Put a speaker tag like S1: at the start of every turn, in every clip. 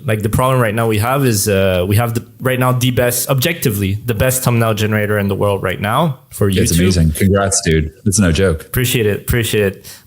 S1: like the problem right now we have is we have right now objectively the best thumbnail generator in the world right now for YouTube.
S2: It's amazing. Congrats, dude. It's no joke.
S1: Appreciate it.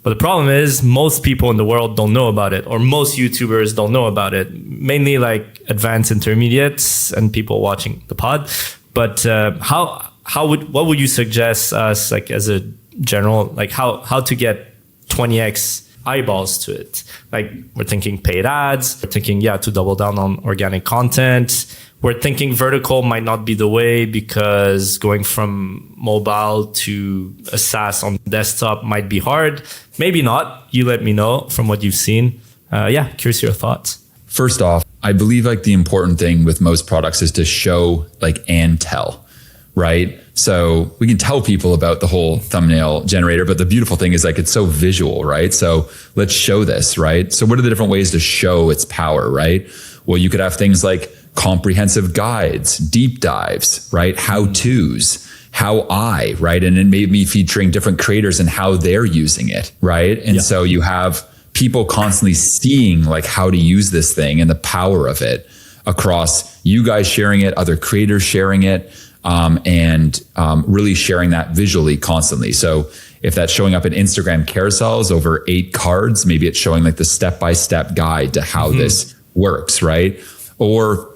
S1: But the problem is most people in the world don't know about it, or most YouTubers don't know about it. Mainly like advanced intermediates and people watching the pod. But what would you suggest us, like as a general, like how to get 20x eyeballs to it? Like we're thinking paid ads, we're thinking to double down on organic content. We're thinking vertical might not be the way because going from mobile to a SaaS on desktop might be hard. Maybe not. You let me know from what you've seen. Curious your thoughts.
S2: First off, I believe like the important thing with most products is to show like and tell, right? So we can tell people about the whole thumbnail generator, but the beautiful thing is like it's so visual, right? So let's show this, right? So what are the different ways to show its power, right? Well, you could have things like comprehensive guides, deep dives, right? How-tos, right? And then maybe featuring different creators and how they're using it, right? And so you have people constantly seeing like how to use this thing and the power of it across you guys sharing it, other creators sharing it, and really sharing that visually constantly. So if that's showing up in Instagram carousels over 8 cards, maybe it's showing like the step-by-step guide to how this works, right? Or,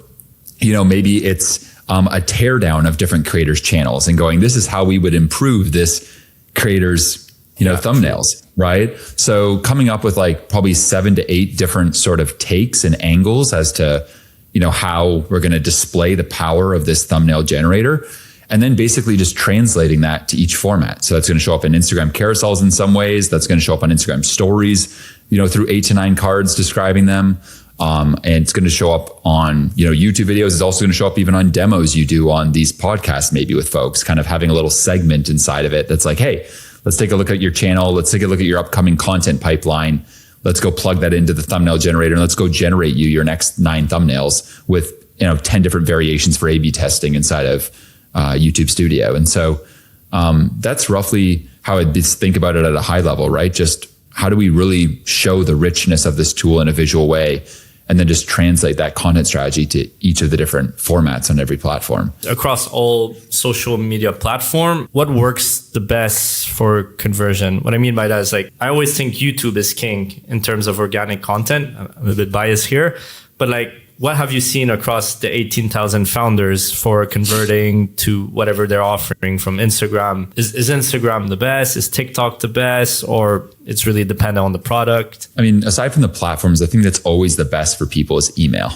S2: maybe it's a teardown of different creators' channels and going, this is how we would improve this creator's, thumbnails, right? So coming up with like probably 7 to 8 different sort of takes and angles as to, how we're going to display the power of this thumbnail generator. And then basically just translating that to each format. So that's going to show up in Instagram carousels in some ways. That's going to show up on Instagram stories, through 8 to 9 cards describing them. And it's going to show up on, YouTube videos. It's also going to show up even on demos you do on these podcasts, maybe with folks, kind of having a little segment inside of it that's like, hey, let's take a look at your channel. Let's take a look at your upcoming content pipeline. Let's go plug that into the thumbnail generator and let's go generate you your next 9 thumbnails with, 10 different variations for A/B testing inside of YouTube Studio. And so that's roughly how I'd think about it at a high level, right? Just how do we really show the richness of this tool in a visual way? And then just translate that content strategy to each of the different formats on every platform.
S1: Across all social media platform, what works the best for conversion? What I mean by that is like, I always think YouTube is king in terms of organic content. I'm a bit biased here, but like, what have you seen across the 18,000 founders for converting to whatever they're offering from Instagram? Is Instagram the best? Is TikTok the best? Or it's really dependent on the product?
S2: I mean, aside from the platforms, I think that's always the best for people is email,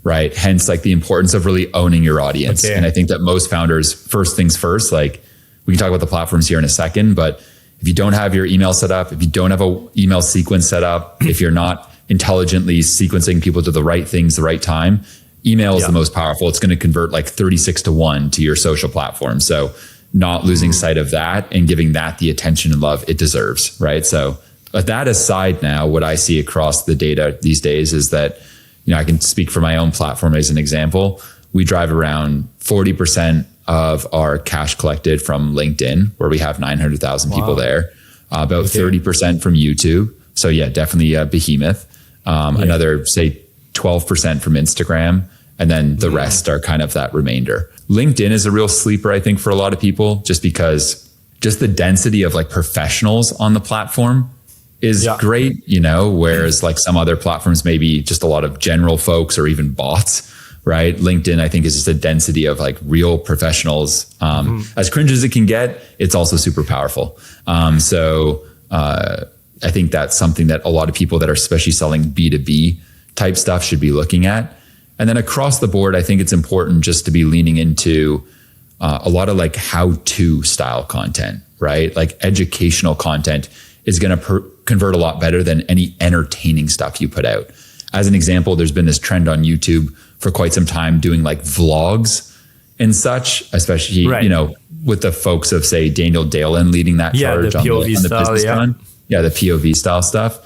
S2: right? Hence like the importance of really owning your audience. Okay. And I think that most founders, first things first, like we can talk about the platforms here in a second, but if you don't have your email set up, if you don't have an email sequence set up, if you're not intelligently sequencing people to the right things, the right time, email is the most powerful. It's going to convert like 36-1 to your social platform. So not losing sight of that and giving that the attention and love it deserves, right? So that aside now, what I see across the data these days is that, I can speak for my own platform as an example. We drive around 40% of our cash collected from LinkedIn, where we have 900,000 people there, about 30% from YouTube. So yeah, definitely a behemoth. Another, say, 12% from Instagram. And then the rest are kind of that remainder. LinkedIn is a real sleeper, I think, for a lot of people, just because just the density of like professionals on the platform is great, whereas like some other platforms, maybe just a lot of general folks or even bots, right? LinkedIn, I think, is just a density of like real professionals. As cringe as it can get, it's also super powerful. I think that's something that a lot of people that are especially selling B2B type stuff should be looking at. And then across the board, I think it's important just to be leaning into a lot of like how-to style content, right? Like educational content is going to convert a lot better than any entertaining stuff you put out. As an example, there's been this trend on YouTube for quite some time doing like vlogs and such, especially, with the folks of, say, Daniel Dalen leading that charge on the business front. Yeah, the POV style stuff.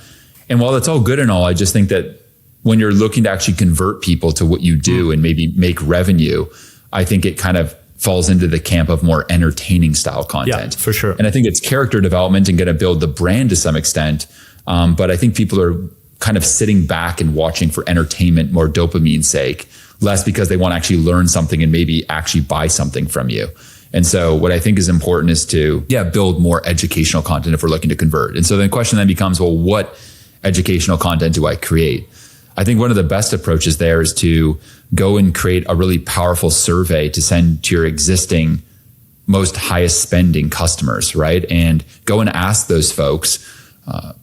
S2: And while it's all good and all, I just think that when you're looking to actually convert people to what you do and maybe make revenue, I think it kind of falls into the camp of more entertaining style content.
S1: Yeah, for sure.
S2: And I think it's character development and going to build the brand to some extent. But I think people are kind of sitting back and watching for entertainment, more dopamine's sake, less because they want to actually learn something and maybe actually buy something from you. And so what I think is important is to, build more educational content if we're looking to convert. And so the question then becomes, well, what educational content do I create? I think one of the best approaches there is to go and create a really powerful survey to send to your existing most highest spending customers, right? And go and ask those folks,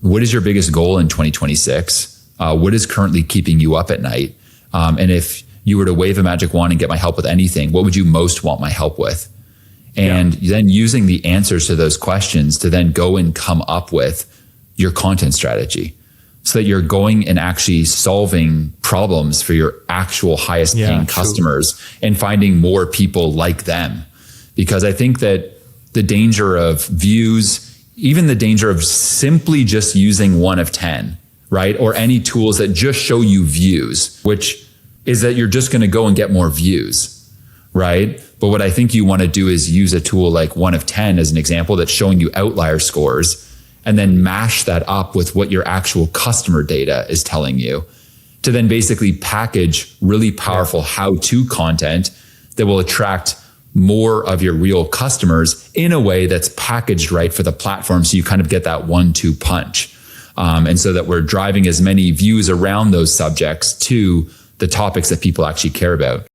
S2: what is your biggest goal in 2026? What is currently keeping you up at night? And if you were to wave a magic wand and get my help with anything, what would you most want my help with? And then using the answers to those questions to then go and come up with your content strategy, so that you're going and actually solving problems for your actual highest paying customers and finding more people like them. Because I think that the danger of views, even the danger of simply just using 1 of 10, right? Or any tools that just show you views, which is that you're just going to go and get more views, right? But what I think you want to do is use a tool like 1 of 10 as an example that's showing you outlier scores, and then mash that up with what your actual customer data is telling you to then basically package really powerful how-to content that will attract more of your real customers in a way that's packaged right for the platform. So you kind of get that 1-2 punch. And so that we're driving as many views around those subjects to the topics that people actually care about.